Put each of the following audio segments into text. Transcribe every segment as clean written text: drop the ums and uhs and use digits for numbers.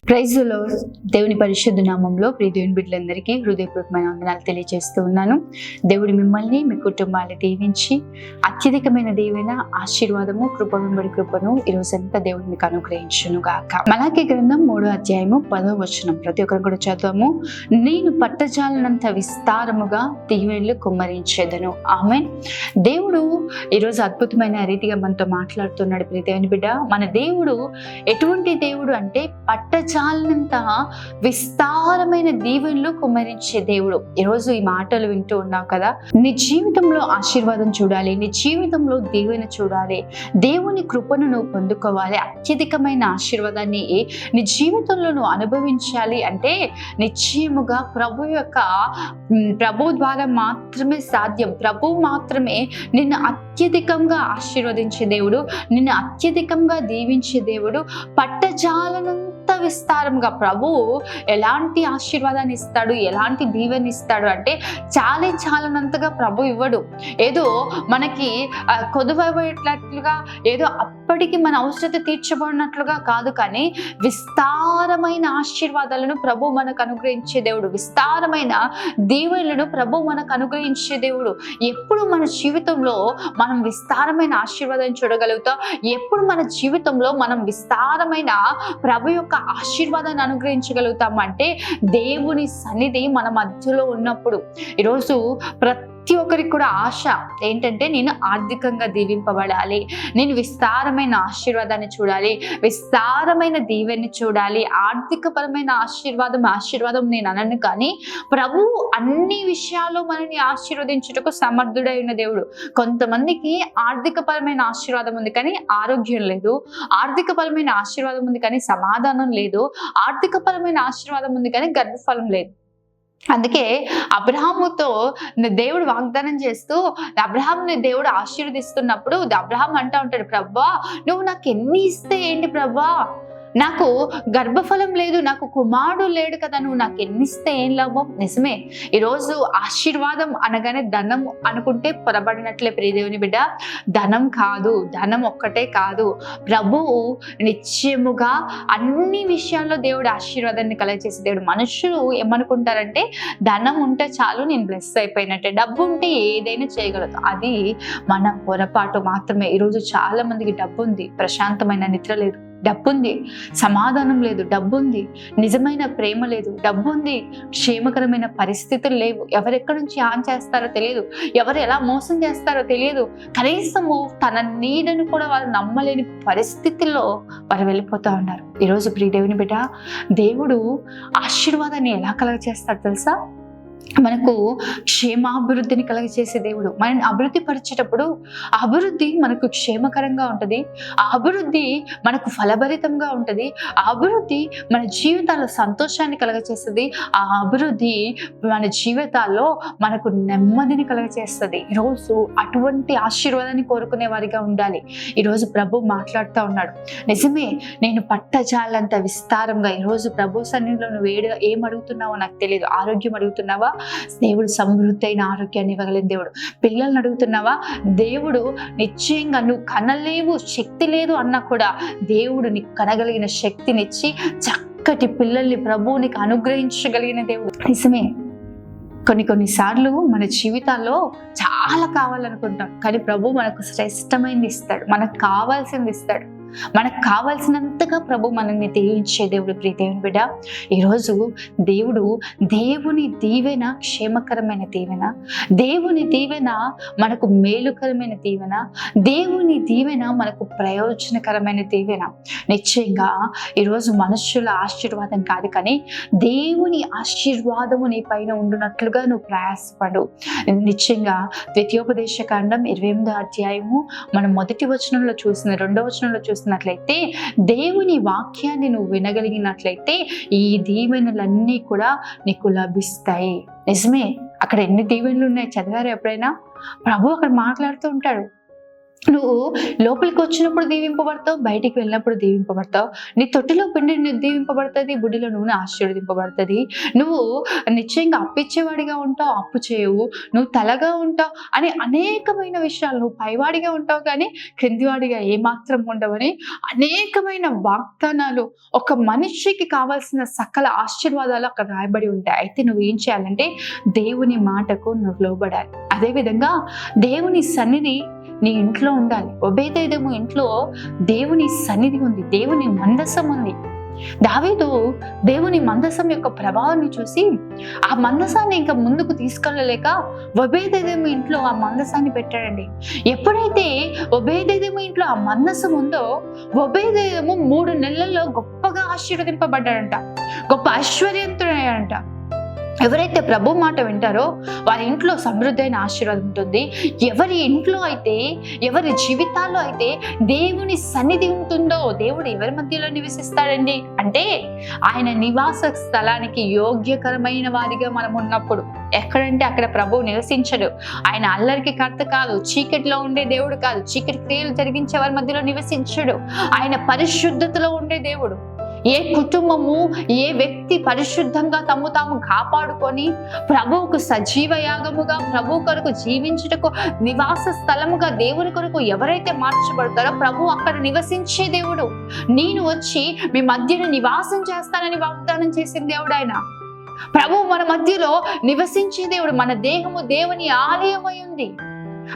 Praise the lord. దేవుని పరిశుద్ధ నామంలో ప్రియ దేవుని బిడ్డలందరికీ హృదయపూర్వకమైన వందనాలు తెలియజేస్తూ ఉన్నాను. దేవుడు మిమ్మల్ని మీ కుటుంబాన్ని దీవించి అత్యధికమైన దీవెన, ఆశీర్వాదము, కృప వెంబడి కృపను ఈ రోజంతా దేవుడు మీకు అనుగ్రహించును గాక. మలాకీ గ్రంథం 3వ అధ్యాయము 10వ వచనం ప్రతి ఒక్కరు కూడా చదువుము. నేను పట్టజాలనంత విస్తారముగా దీవెనలు కుమ్మరించేదను. ఆమేన్. దేవుడు ఈరోజు అద్భుతమైన రీతిగా మనతో మాట్లాడుతున్నాడు. ప్రియ దేవుని బిడ్డ, మన దేవుడు ఎటువంటి దేవుడు అంటే పట్టజాలనంత విస్తారమైన దీవెనలు కుమ్మరించే దేవుడు. ఈరోజు ఈ మాటలు వింటూ ఉన్నావు కదా, నీ జీవితంలో ఆశీర్వాదం చూడాలి, నీ జీవితంలో దీవెన చూడాలి, దేవుని కృపను నువ్వు పొందుకోవాలి, అత్యధికమైన ఆశీర్వాదాన్ని నీ జీవితంలో నువ్వు అనుభవించాలి అంటే నిశ్చయముగా ప్రభు ద్వారా మాత్రమే సాధ్యం. ప్రభు మాత్రమే నిన్ను అత్యధికంగా ఆశీర్వదించే దేవుడు, నిన్ను అత్యధికంగా దీవించే దేవుడు. పట్టజాలనంత విస్తారంగా ప్రభువు ఎలాంటి ఆశీర్వాదాన్ని ఇస్తాడు, ఎలాంటి దీవెన ఇస్తాడు అంటే చాలనంతగా ప్రభు ఇవ్వడు. ఏదో మనకి కొదువైపోయేటట్లుగా, ఏదో అప్పటికి మన అవసరత తీర్చబడినట్లుగా కాదు, కానీ విస్తారమైన ఆశీర్వాదాలను ప్రభు మనకు అనుగ్రహించే దేవుడు, విస్తారమైన దీవెనలను ప్రభు మనకు అనుగ్రహించే దేవుడు. ఎప్పుడు మన జీవితంలో మనం విస్తారమైన ఆశీర్వాదాన్ని చూడగలుగుతాం, ఎప్పుడు మన జీవితంలో మనం విస్తారమైన ప్రభు యొక్క ఆశీర్వాదాన్ని అనుగ్రహించగలుగుతాం అంటే దేవుని సన్నిధి మన మధ్యలో ఉన్నప్పుడు. ఈరోజు ప్రతి ఒక్కరికి కూడా ఆశ ఏంటంటే నేను ఆర్థికంగా దీవింపబడాలి, నేను విస్తారమైన ఆశీర్వాదాన్ని చూడాలి, విస్తారమైన దీవెన్ని చూడాలి. ఆర్థికపరమైన ఆశీర్వాదం నేను అనను, కానీ ప్రభువు అన్ని విషయాల్లో మనల్ని ఆశీర్వదించుటకు సమర్థుడై ఉన్న దేవుడు. కొంతమందికి ఆర్థికపరమైన ఆశీర్వాదం ఉంది కానీ ఆరోగ్యం లేదు, ఆర్థికపరమైన ఆశీర్వాదం ఉంది కానీ సమాధానం లేదు, ఆర్థికపరమైన ఆశీర్వాదం ఉంది కానీ గర్భఫలం లేదు. అందుకే అబ్రహాముతో దేవుడు వాగ్దానం చేస్తూ అబ్రహాంని దేవుడు ఆశీర్వదిస్తున్నప్పుడు అబ్రహాం అంటా ఉంటాడు, ప్రభా నువ్వు నాకు ఎన్ని ఇస్తే ఏంటి ప్రభా, నాకు గర్భఫలం లేదు, నాకు కుమారుడు లేడు కదా, నువ్వు నాకు ఎన్ని ఇస్తే ఏం లాభం. నిజమే, ఈరోజు ఆశీర్వాదం అనగానే ధనం అనుకుంటే పొరబడినట్లే. ప్రియదేవుని బిడ్డ, ధనం కాదు, ధనం ఒక్కటే కాదు, ప్రభువు నిశ్చయముగా అన్ని విషయాల్లో దేవుడు ఆశీర్వాదాన్ని కలగజేసే దేవుడు. మనుషులు ఏమనుకుంటారంటే ధనం ఉంటే చాలు, నేను బ్లెస్ అయిపోయినట్టే, డబ్బు ఉంటే ఏదైనా చేయగలదు. అది మన పొరపాటు మాత్రమే. ఈరోజు చాలా మందికి డబ్బు ఉంది, ప్రశాంతమైన నిద్ర లేదు, డబ్బుంది, సమాధానం లేదు, డబ్బుంది, నిజమైన ప్రేమ లేదు, డబ్బుంది, క్షేమకరమైన పరిస్థితులు లేవు, ఎవరెక్కడి నుంచి ఆన్ చేస్తారో తెలియదు, ఎవరు ఎలా మోసం చేస్తారో తెలియదు, కనీసము తన నీడను కూడా వారు నమ్మలేని పరిస్థితుల్లో వారు వెళ్ళిపోతూ ఉన్నారు. ఈరోజు ప్రియ దేవుని బిడ్డ, దేవుడు ఆశీర్వాదాన్ని ఎలా కలగజేస్తాడు తెలుసా? మనకు క్షేమాభివృద్ధిని కలగజేసే దేవుడు. మనని అభివృద్ధి పరిచేటప్పుడు ఆ అభివృద్ధి మనకు క్షేమకరంగా ఉంటుంది, ఆ అభివృద్ధి మనకు ఫలభరితంగా ఉంటుంది, ఆ అభివృద్ధి మన జీవితాల్లో సంతోషాన్ని కలగజేస్తుంది, ఆ అభివృద్ధి మన జీవితాల్లో మనకు నెమ్మదిని కలగజేస్తుంది. ఈరోజు అటువంటి ఆశీర్వాదాన్ని కోరుకునే వారిగా ఉండాలి. ఈరోజు ప్రభు మాట్లాడుతూ ఉన్నాడు. నిజమే, నేను పట్టజాలంత విస్తారంగా. ఈరోజు ప్రభు సన్నిధిలో నువ్వు ఏం అడుగుతున్నావో నాకు తెలియదు. ఆరోగ్యం అడుగుతున్నావా? దేవుడు సమృద్ధి అయిన ఆరోగ్యాన్ని ఇవ్వగలిగిన దేవుడు. పిల్లల్ని అడుగుతున్నావా? దేవుడు నిశ్చయంగా నువ్వు కనలేవు, శక్తి లేదు అన్నా కూడా దేవుడు నీకు కనగలిగిన శక్తినిచ్చి చక్కటి పిల్లల్ని ప్రభువు నీకు అనుగ్రహించగలిగిన దేవుడు. నిజమే, కొన్నిసార్లు మన జీవితాల్లో చాలా కావాలనుకుంటాం, కానీ ప్రభు మనకు శ్రేష్టమైనది ఇస్తాడు, మనకు కావాల్సింది ఇస్తాడు, మనకు కావాల్సినంతగా ప్రభు మనల్ని దీవించే దేవుడు. ప్రియ దేవుని బిడ్డ, ఈరోజు దేవుని దీవెన క్షేమకరమైన దీవెన, దేవుని దీవెన మనకు మేలుకరమైన దీవెన, దేవుని దీవెన మనకు ప్రయోజనకరమైన దీవెన. నిశ్చయంగా ఈరోజు మనుషుల ఆశీర్వాదం కాదు, కానీ దేవుని ఆశీర్వాదము నీ పైన ఉండునట్లుగా నువ్వు ప్రయాసపడు. నిశ్చయంగా ద్వితీయోపదేశ కాండం 28వ అధ్యాయము మనం 1వ వచనంలో చూసిన 2వ వచనంలో చూసినట్లయితే, దేవుని వాక్యాన్ని నువ్వు వినగలిగినట్లయితే ఈ దీవెనలన్నీ కూడా నీకు లభిస్తాయి. నిజమే, అక్కడ ఎన్ని దీవెనలు ఉన్నాయి చదివారు ఎప్పుడైనా? ప్రభు అక్కడ మాట్లాడుతూ ఉంటాడు. నువ్వు లోపలికి వచ్చినప్పుడు దీవింపబడతావు, బయటికి వెళ్ళినప్పుడు దీవింపబడతావు. నీ తొట్టిలో పిండి దీవింపబడుతుంది, బుడ్డిలో నూనె ఆశీర్వదింపబడుతుంది. నువ్వు నిశ్చయంగా అప్పిచ్చేవాడిగా ఉంటావు, అప్పు చేయవు. నువ్వు తలగా ఉంటావు అని అనేకమైన విషయాలు. నువ్వు పైవాడిగా ఉంటావు కానీ క్రిందివాడిగా ఏమాత్రం ఉండవని అనేకమైన వాగ్దానాలు, ఒక మనిషికి కావాల్సిన సకల ఆశీర్వాదాలు అక్కడ రాయబడి ఉంటాయి. అయితే నువ్వు ఏం చేయాలంటే దేవుని మాటకు నువ్వు లోబడాలి. అదేవిధంగా దేవుని సన్నిధి నీ ఇంట్లో ఉండాలి. ఒబేదెదోము ఇంట్లో దేవుని సన్నిధి ఉంది, దేవుని మందసం ఉంది. దావీదు దేవుని మందసం యొక్క ప్రభావాన్ని చూసి ఆ మందసాన్ని ఇంకా ముందుకు తీసుకెళ్ళలేక ఒబేదెదోము ఇంట్లో ఆ మందసాన్ని పెట్టాడండి. ఎప్పుడైతే ఒబేదెదోము ఇంట్లో ఆ మందసం ఉందో ఒబేదెదోము 3 నెలల్లో గొప్పగా ఆశీర్వదింపబడ్డాడంట, గొప్ప ఐశ్వర్యవంతుడయ్యాడంట. ఎవరైతే ప్రభు మాట వింటారో వారి ఇంట్లో సమృద్ధి అయిన ఆశీర్వాదం ఉంటుంది. ఎవరి ఇంట్లో అయితే, ఎవరి జీవితాల్లో అయితే దేవుని సన్నిధి ఉంటుందో, దేవుడు ఎవరి మధ్యలో నివసిస్తాడండి అంటే ఆయన నివాస స్థలానికి యోగ్యకరమైన వారిగా మనం ఉన్నప్పుడు. ఎక్కడంటే అక్కడ ప్రభువు నివసించడు. ఆయన అల్లరికి కర్త కాదు, చీకటిలో ఉండే దేవుడు కాదు, చీకటి క్రియలు జరిగించే వారి మధ్యలో నివసించడు. ఆయన పరిశుద్ధతలో ఉండే దేవుడు. ఏ కుటుంబము, ఏ వ్యక్తి పరిశుద్ధంగా తాము కాపాడుకొని ప్రభువుకు సజీవ యాగముగా, ప్రభు కొరకు జీవించుటకు నివాస స్థలముగా దేవుని కొరకు ఎవరైతే మార్చబడతారో ప్రభు అక్కడ నివసించే దేవుడు. నేను వచ్చి మీ మధ్యన నివాసం చేస్తానని వాగ్దానం చేసిన దేవుడు ఆయన. ప్రభు మన మధ్యలో నివసించే దేవుడు. మన దేహము దేవుని ఆలయమై ఉంది.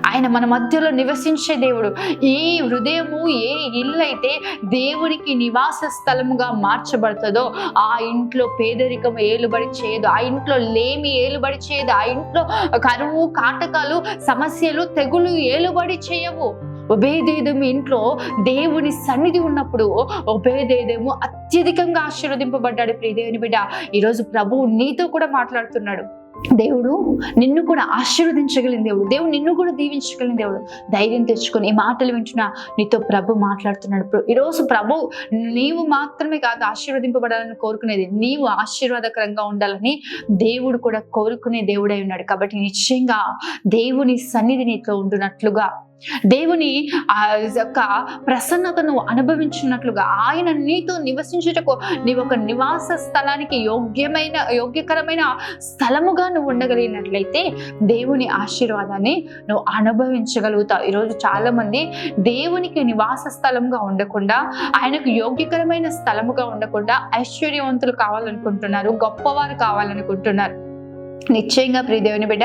ఆయన మన మధ్యలో నివసించే దేవుడు. ఏ హృదయము, ఏ ఇల్లు అయితే దేవునికి నివాస స్థలముగా మార్చబడుతుందో ఆ ఇంట్లో పేదరికం ఏలుబడి చేయదు, ఆ ఇంట్లో లేమి ఏలుబడి చేయదు, ఆ ఇంట్లో కరువు, కాటకాలు, సమస్యలు, తెగులు ఏలుబడి చేయవు. ఒబేదెదోము ఇంట్లో దేవుని సన్నిధి ఉన్నప్పుడు ఒబేదెదోము అత్యధికంగా ఆశీర్వదింపబడ్డాడు. ప్రియ దేవుని బిడ్డ, ఈరోజు ప్రభువు నీతో కూడా మాట్లాడుతున్నాడు. దేవుడు నిన్ను కూడా ఆశీర్వదించగలిగిన దేవుడు, దేవుడు నిన్ను కూడా దీవించగలిగిన దేవుడు. ధైర్యం తెచ్చుకొని ఈ మాటలు వింటున్నా నీతో ప్రభు మాట్లాడుతున్నాడు. ఈరోజు ప్రభు నీవు మాత్రమే కాదు ఆశీర్వదింపబడాలని కోరుకునేది, నీవు ఆశీర్వాదకరంగా ఉండాలని దేవుడు కూడా కోరుకునే దేవుడై ఉన్నాడు. కాబట్టి నిశ్చయంగా దేవుని సన్నిధి నీతో ఉంటున్నట్లుగా, దేవుని యొక్క ప్రసన్నతను అనుభవించినట్లుగా, ఆయన నీతో నివసించుటకు నీవు ఒక నివాస స్థలానికి యోగ్యకరమైన స్థలముగా నువ్వు ఉండగలిగినట్లయితే దేవుని ఆశీర్వాదాన్ని నువ్వు అనుభవించగలుగుతావు. ఈరోజు చాలా మంది దేవునికి నివాస స్థలంగా ఉండకుండా, ఆయనకు యోగ్యకరమైన స్థలముగా ఉండకుండా ఐశ్వర్యవంతులు కావాలనుకుంటున్నారు, గొప్పవారు కావాలనుకుంటున్నారు. నిశ్చయంగా ప్రియ దేవుని బిడ్డ,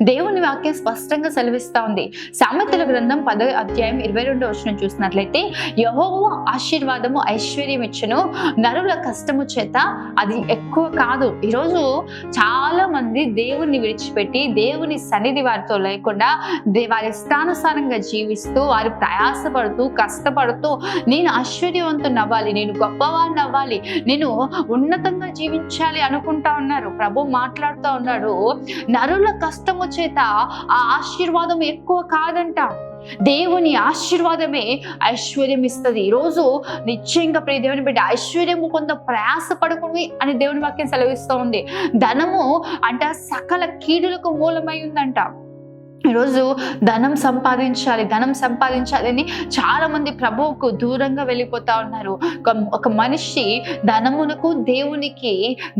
దేవుని వాక్యం స్పష్టంగా సెలవిస్తా ఉంది. సామెతల గ్రంథం 10వ అధ్యాయం 22వ వచనం చూసినట్లయితే యెహోవా ఆశీర్వాదము ఐశ్వర్యం ఇచ్చును, నరుల కష్టము చేత అది ఎక్కువ కాదు. ఈరోజు చాలా మంది దేవుణ్ణి విడిచిపెట్టి దేవుని సన్నిధి వారితో లేకుండా వారి ఇష్టానుసారంగా జీవిస్తూ, వారు ప్రయాసపడుతూ, కష్టపడుతూ నేను ఐశ్వర్యవంతుని అవ్వాలి, నేను గొప్పవాడిని అవ్వాలి, నేను ఉన్నతంగా జీవించాలి అనుకుంటా ఉన్నారు. ప్రభు మాట్లాడుతూ ఉన్నాడు, నరుల కష్టము చేత ఆ ఆశీర్వాదం ఎక్కువ కాదంట. దేవుని ఆశీర్వాదమే ఐశ్వర్యం ఇస్తుంది. ఈరోజు నిశ్చయంగా ప్రియ దేవుని బిడ్డ, ఐశ్వర్యము కొంత ప్రయాసపడుకుని అని దేవుని వాక్యం సెలవిస్తూ ఉంది. ధనము అంట సకల కీడులకు మూలమై ఉందంట. ఈరోజు ధనం సంపాదించాలని చాలా మంది ప్రభువుకు దూరంగా వెళ్ళిపోతా ఉన్నారు. ఒక మనిషి ధనమునకు దేవునికి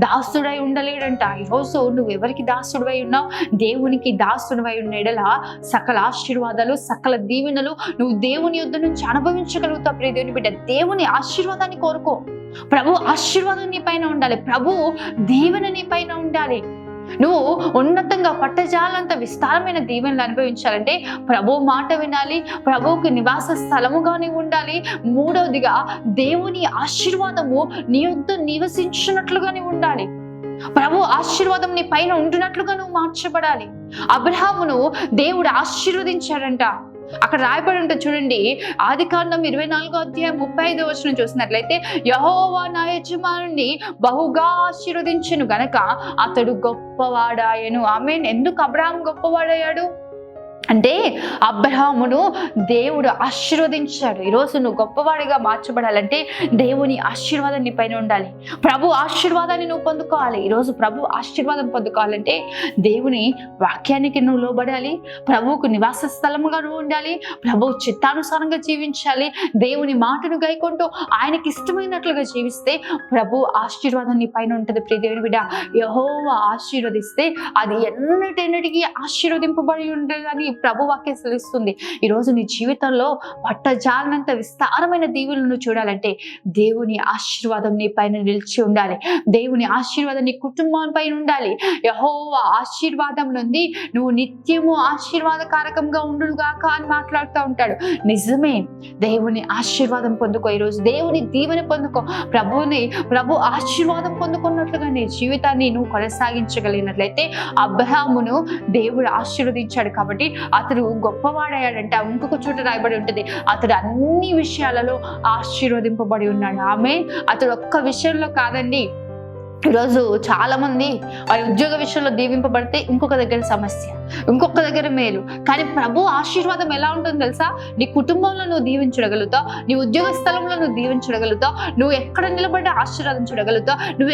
దాసుడై ఉండలేడంట. ఈరోజు నువ్వు ఎవరికి దాసుడువై ఉన్నావు? దేవునికి దాసుడువై ఉన్న ఎడల సకల ఆశీర్వాదాలు, సకల దీవెనలు నువ్వు దేవుని యొద్ద నుంచి అనుభవించగలుగుతావు. ప్రియ దేవుని బిడ్డ, దేవుని ఆశీర్వాదాన్ని కోరుకో. ప్రభు ఆశీర్వాదం నీ పైన ఉండాలి, ప్రభు దీవెన నీ పైన ఉండాలి. నువ్వు ఉన్నతంగా పట్టజాలంత విస్తారమైన దీవెనలు అనుభవించాలంటే ప్రభు మాట వినాలి, ప్రభువుకి నివాస స్థలముగా నీవు ఉండాలి. మూడవదిగా దేవుని ఆశీర్వాదము నీ వద్ద నివసించినట్లుగా నీవు ఉండాలి. ప్రభు ఆశీర్వాదం నీ పైన ఉంటున్నట్లుగా నువ్వు మార్చబడాలి. అబ్రహామును దేవుడు ఆశీర్వదించాడంట. అక్కడ రాయబడి ఉంటుంది చూడండి, ఆదికాండం 24వ అధ్యాయం 35వ వచనం చూసినట్లయితే యెహోవా నా యజమానుని బహుగా ఆశీర్వదించెను గనక అతడు గొప్పవాడాయను. ఆమేన్. ఎందుకు అబ్రహాం గొప్పవాడయ్యాడు అంటే అబ్రహామును దేవుడు ఆశీర్వదించాడు. ఈరోజు నువ్వు గొప్పవాడిగా మార్చబడాలంటే దేవుని ఆశీర్వాదం నీ పైన ఉండాలి. ప్రభు ఆశీర్వాదాన్ని నువ్వు పొందుకోవాలి. ఈరోజు ప్రభు ఆశీర్వాదం పొందుకోవాలంటే దేవుని వాక్యానికి నువ్వు లోబడాలి. ప్రభువుకు నివాస స్థలముగా నువ్వు ఉండాలి. ప్రభు చిత్తానుసారంగా జీవించాలి. దేవుని మాటను గైకొంటూ ఆయనకి ఇష్టమైనట్లుగా జీవిస్తే ప్రభు ఆశీర్వాదం నీ పైన ఉంటుంది. ప్రియ దేవుని బిడ్డ, యెహోవా ఆశీర్వదిస్తే అది ఎన్నటెన్నటికీ ఆశీర్వదింపబడి ఉంటుందని ప్రభు వాక్యం సెలవిస్తుంది. ఈరోజు నీ జీవితంలో పట్టజాలనంత విస్తారమైన దీవులను చూడాలంటే దేవుని ఆశీర్వాదం నీ పైన నిలిచి ఉండాలి. దేవుని ఆశీర్వాదం నీ కుటుంబం పైన ఉండాలి. యెహోవా ఆశీర్వాదం నుండి నువ్వు నిత్యము ఆశీర్వాదకారకంగా ఉండుగాక అని మాట్లాడుతూ ఉంటాడు. నిజమే, దేవుని ఆశీర్వాదం పొందుకో. ఈరోజు దేవుని దీవెన పొందుకో. ప్రభు ఆశీర్వాదం పొందుకున్నట్లుగా నీ జీవితాన్ని నువ్వు కొనసాగించగలిగినట్లయితే అబ్రహామును దేవుడు ఆశీర్వదించాడు కాబట్టి అతడు గొప్పవాడయ్యాడంటే ఇంకొక చోట రాయబడి ఉంటుంది, అతడు అన్ని విషయాలలో ఆశీర్వదింపబడి ఉన్నాడు. ఆమేన్. అతడు ఒక్క విషయంలో కాదండి. ఈరోజు చాలా మంది వారి ఉద్యోగ విషయంలో దీవింపబడితే ఇంకొక దగ్గర సమస్య, ఇంకొక దగ్గర మేలు. కానీ ప్రభు ఆశీర్వాదం ఎలా ఉంటుందో తెలుసా? నీ కుటుంబంలో నువ్వు దీవించగలుగుతావు, నీ ఉద్యోగ స్థలంలో నువ్వు దీవించగలుగుతావు, నువ్వు ఎక్కడ నిలబడి ఆశీర్వాదం చూడగలుగుతావు, నువ్వు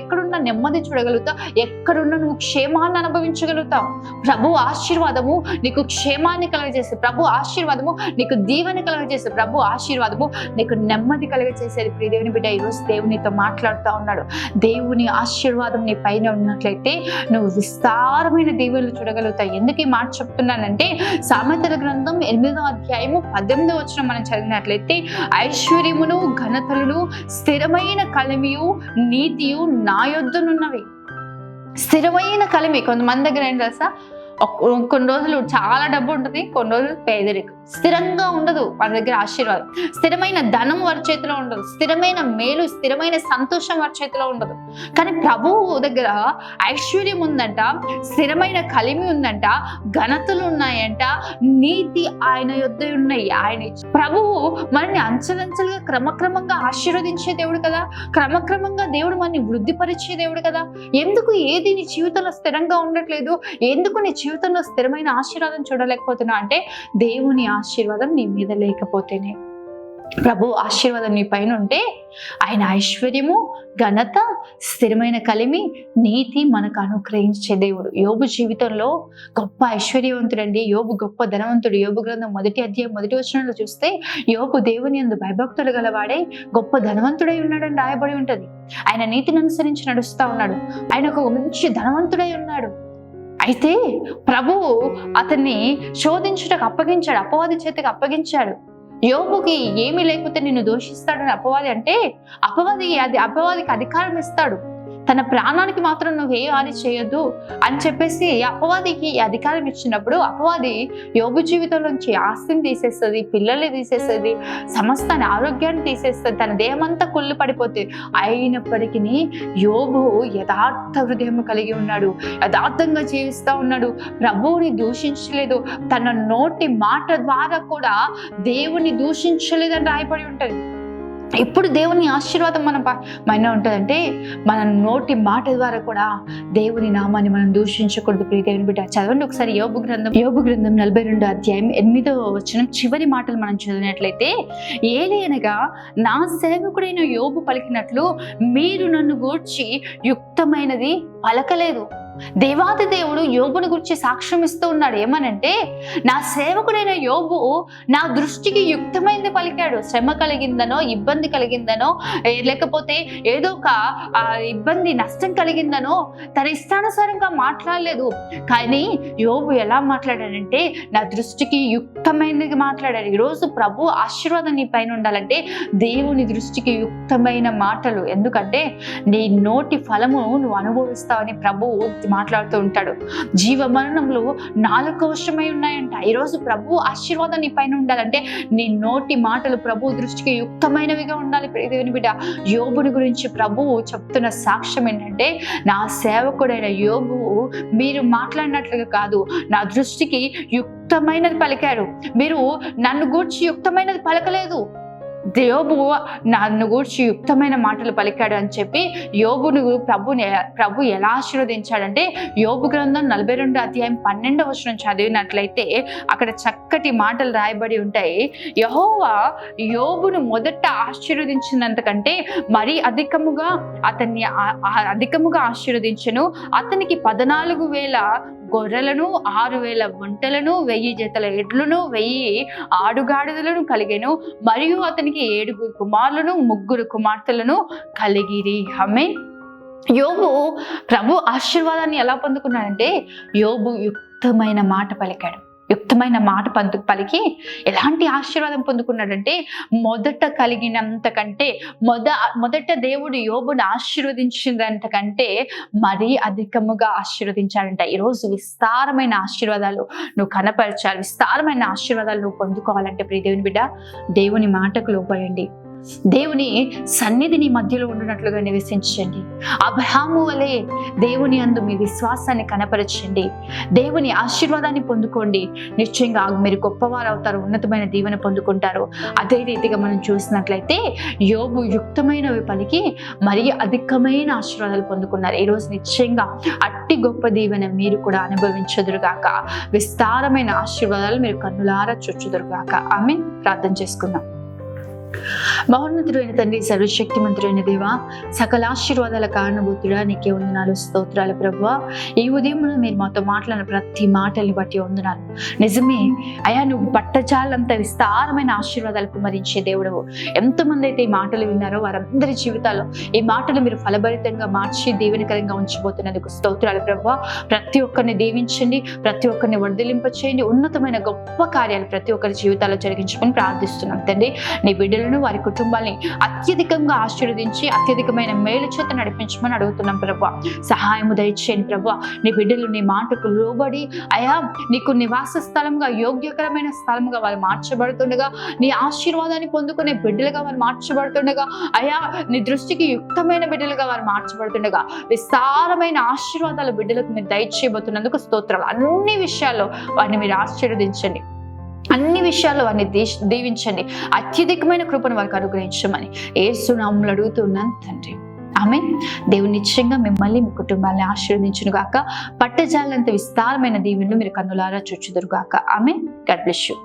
ఎక్కడున్నా నెమ్మది చూడగలుగుతావు, ఎక్కడున్నా నువ్వు క్షేమాన్ని అనుభవించగలుగుతావు. ప్రభు ఆశీర్వాదము నీకు క్షేమాన్ని కలగజేసి, ప్రభు ఆశీర్వాదము నీకు దీవెన కలగజేసి, ప్రభు ఆశీర్వాదము నీకు నెమ్మది కలగజేసేది. ప్రియ దేవుని బిడ్డ, ఈరోజు దేవునితో మాట్లాడుతూ ఉన్నాడు. దేవుని ఆశీర్వాదం నీ పైన ఉన్నట్లయితే నువ్వు విస్తారమైన దీవెనలు చూడగలుగుతావు. ఎందుకు ఈ మాట చెప్తున్నానంటే సామెతల గ్రంథం 8వ అధ్యాయము 18వ వచనం మనం చదివినట్లయితే ఐశ్వర్యమును ఘనతలను స్థిరమైన కలిమియు నీతియు నా యొద్దనున్నవి. స్థిరమైన కలిమి. కొంతమంది దగ్గర ఏం తెలుసా, కొన్ని రోజులు చాలా డబ్బు ఉంటుంది, కొన్ని రోజులు పేదరికం. స్థిరంగా ఉండదు వారి దగ్గర ఆశీర్వాదం. స్థిరమైన ధనం వారి చేతిలో ఉండదు, స్థిరమైన మేలు, స్థిరమైన సంతోషం వారి చేతిలో ఉండదు. కానీ ప్రభువు దగ్గర ఐశ్వర్యం ఉందంట, స్థిరమైన కలిమి ఉందంట, ఘనతలు ఉన్నాయంట, నీతి ఆయన యొద్ద ఉన్నాయి. ప్రభువు మనల్ని అంచెలంచెలుగా క్రమక్రమంగా ఆశీర్వదించే దేవుడు కదా, క్రమక్రమంగా దేవుడు మనల్ని వృద్ధిపరిచే దేవుడు కదా. ఎందుకు ఏది నీ జీవితంలో స్థిరంగా ఉండట్లేదు? ఎందుకు నీ జీవితంలో స్థిరమైన ఆశీర్వాదం చూడలేకపోతున్నా అంటే దేవుని ఆశీర్వాదం నీ మీద లేకపోతేనే. ప్రభు ఆశీర్వాదం నీ పైన ఉంటే ఆయన ఐశ్వర్యము, ఘనత, స్థిరమైన కలిమి, నీతి మనకు అనుగ్రహించే దేవుడు. యోబు జీవితంలో గొప్ప ఐశ్వర్యవంతుడండి. యోబు గొప్ప ధనవంతుడు. యోబు గ్రంథం 1వ అధ్యాయం 1వ వచనంలో చూస్తే యోబు దేవుని యందు భయభక్తులు గలవాడై గొప్ప ధనవంతుడై ఉన్నాడని రాయబడి ఉంటది. ఆయన నీతిని అనుసరించి నడుస్తా ఉన్నాడు. ఆయన ఒక మంచి ధనవంతుడై ఉన్నాడు. అయితే ప్రభువు అతన్ని శోధించుటకు అప్పగించాడు, అపవాది చేతికి అప్పగించాడు. యోబుకి ఏమీ లేకపోతే నిన్ను దూషిస్తాడని అపవాది అంటే అపవాదికి అధికారం ఇస్తాడు. తన ప్రాణానికి మాత్రం నువ్వు ఏ హాని చేయొద్దు అని చెప్పేసి అపవాదికి అధికారం ఇచ్చినప్పుడు అపవాది యోబు జీవితంలోంచి ఆస్తిని తీసేస్తుంది, పిల్లల్ని తీసేస్తుంది, సమస్త ఆరోగ్యాన్ని తీసేస్తుంది, తన దేహం అంతా కుళ్ళు పడిపోతుంది. అయినప్పటికీ యోబు యథార్థ హృదయం కలిగి ఉన్నాడు, యథార్థంగా జీవిస్తూ ఉన్నాడు, ప్రభువుని దూషించలేదు, తన నోటి మాట ద్వారా కూడా దేవుని దూషించలేదని రాయబడి ఉంటుంది. ఎప్పుడు దేవుని ఆశీర్వాదం మన ఉంటుందంటే మన నోటి మాట ద్వారా కూడా దేవుని నామాన్ని మనం దూషించకూడదు. ప్రియ దేవుని బిడ్డ, చదవండి ఒకసారి యోబు గ్రంథం 42వ అధ్యాయం 8వ వచనం చివరి మాటలు మనం చదివినట్లయితే, ఏలయనగా నా సేవకుడైన యోబు పలికినట్లు మీరు నన్ను గూర్చి యుక్తమైనది పలకలేదు. దేవాది దేవుడు యోబుని గురించి సాక్ష్యం ఇస్తూ ఉన్నాడు. ఏమనంటే, నా సేవకుడైన యోబు నా దృష్టికి యుక్తమైనది పలికాడు. శ్రమ కలిగిందనో, ఇబ్బంది కలిగిందనో, లేకపోతే ఏదో ఒక ఇబ్బంది, నష్టం కలిగిందనో తన ఇష్టానుసారంగా మాట్లాడలేదు. కానీ యోబు ఎలా మాట్లాడాడంటే నా దృష్టికి యుక్తమైనది మాట్లాడాడు. ఈరోజు ప్రభు ఆశీర్వాదం నీ పైన ఉండాలంటే దేవుని దృష్టికి యుక్తమైన మాటలు. ఎందుకంటే నీ నోటి ఫలము నువ్వు అనుభవిస్తావని ప్రభువు మాట్లాడుతూ ఉంటాడు. జీవ మరణంలో 4 వశమై ఉన్నాయంట. ఈరోజు ప్రభు ఆశీర్వాదం నీ పైన ఉండాలంటే నీ నోటి మాటలు ప్రభు దృష్టికి యుక్తమైనవిగా ఉండాలి. దేవుని బిడ్డ, యోబుని గురించి ప్రభువు చెప్తున్న సాక్ష్యం ఏంటంటే, నా సేవకుడైన యోబు మీరు మాట్లాడినట్లుగా కాదు, నా దృష్టికి యుక్తమైనది పలికాడు. మీరు నన్ను గూర్చి యుక్తమైనది పలకలేదు. యోబు నన్ను గూర్చి యుక్తమైన మాటలు పలికాడు అని చెప్పి యోబును ప్రభు ఎలా ఆశీర్వదించాడంటే యోబు గ్రంథం 42 అధ్యాయం 12వ వచనం చదివినట్లయితే అక్కడ చక్కటి మాటలు రాయబడి ఉంటాయి. యెహోవా యోబును మొదట ఆశీర్వదించినంతకంటే మరీ అధికముగా ఆశీర్వదించెను. అతనికి 14,000 గొర్రెలను, 6,000 ఒంటెలను, 1,000 జతల ఎడ్లను, 1,000 ఆడుగాడిదలను కలిగెను. మరియు అతనికి 7 కుమారులను, 3 కుమార్తెలను కలిగిరి. ఆమేన్. యోబు ప్రభు ఆశీర్వాదాన్ని ఎలా పొందుకున్నాడంటే యోబు యుక్తమైన మాట పలికాడు. యుక్తమైన మాట పలికి ఎలాంటి ఆశీర్వాదం పొందుకున్నాడంటే మొదట కలిగినంతకంటే మొదట దేవుడు యోబుని ఆశీర్వదించినంతకంటే మరీ అధికముగా ఆశీర్వదించాడంట. ఈరోజు విస్తారమైన ఆశీర్వాదాలు నువ్వు కనపరచాలి. విస్తారమైన ఆశీర్వాదాలు నువ్వు పొందుకోవాలంటే ప్రియ దేవుని బిడ్డ, దేవుని మాటకు లోబడండి. దేవుని సన్నిధిని మధ్యలో ఉండినట్లుగా నివసించండి. అబ్రహాము వలె దేవుని యందు మీ విశ్వాసాన్ని కనపరచండి. దేవుని ఆశీర్వాదాన్ని పొందుకోండి. నిశ్చయంగా మీరు గొప్పవారు అవుతారు, ఉన్నతమైన దీవెన పొందుకుంటారు. అదే రీతిగా మనం చూసినట్లయితే యోబు యుక్తమైనవి పలికి మరి అధికమైన ఆశీర్వాదాలు పొందుకున్నారు. ఈరోజు నిశ్చయంగా అట్టి గొప్ప దీవెన మీరు కూడా అనుభవించదురుగాక. విస్తారమైన ఆశీర్వాదాలు మీరు కన్నులారా చూచుదురుగాక. ఆమేన్. ప్రార్థన చేసుకుందాం. మహోన్నతుడైన తండ్రి, సర్వశక్తిమంతుడైన దేవా, సకల ఆశీర్వాదాల కారణభూతుడా నీకే వందనాలు, స్తోత్రాలు ప్రభువా. ఈ ఉదయమున మీరు మాతో మాట్లాడిన ప్రతి మాటల్ని బట్టి వందనాలు. నిజమే అయా, నువ్వు పట్టజాలంత విస్తారమైన ఆశీర్వాదాలు కుమరించే దేవుడవు. ఎంతమంది అయితే ఈ మాటలు విన్నారో వారందరి జీవితాల్లో ఈ మాటలు మీరు ఫలభరితంగా మార్చి దీవెనకరంగా ఉంచబోతున్నందుకు స్తోత్రాలు ప్రభువా. ప్రతి ఒక్కరిని దీవించండి, ప్రతి ఒక్కరిని వర్ధిలింప చేయండి. ఉన్నతమైన గొప్ప కార్యాలు ప్రతి ఒక్కరి జీవితాల్లో జరిగించమని ప్రార్థిస్తున్నాం తండ్రి. నీ బిడ్డలను, వారి కుటుంబాన్ని అత్యధికంగా ఆశీర్వదించి అత్యధికమైన మేలు చేత నడిపించమని అడుగుతున్నాం ప్రభువా. సహాయము దయచేయండి ప్రభువా. నీ బిడ్డలు నీ మాటకు లోబడి అయా నీకు నివాస స్థలంగా, యోగ్యకరమైన స్థలంగా వారు మార్చబడుతుండగా, నీ ఆశీర్వాదాన్ని పొందుకునే బిడ్డలుగా వారు మార్చబడుతుండగా, అయా నీ దృష్టికి యుక్తమైన బిడ్డలుగా వారు మార్చబడుతుండగా, విస్తారమైన ఆశీర్వాదాలు బిడ్డలకు మీరు దయచేయబోతున్నందుకు స్తోత్రాలు. అన్ని విషయాల్లో వారిని మీరు ఆశీర్వదించండి. అన్ని విషయాల్లో వారిని దీవించండి. అత్యధికమైన కృపను వారికి అనుగ్రహించమని యేసు నామములో అడుగుతున్నాను తండ్రి. ఆమేన్. దేవుని నిశ్చయంగా మిమ్మల్ని, మీ కుటుంబాన్ని ఆశీర్వదించును గాక. పట్టజాలంత విస్తారమైన దీవెనలు మీరు కన్నులారా చూచుదురు గాక. ఆమేన్. God bless you.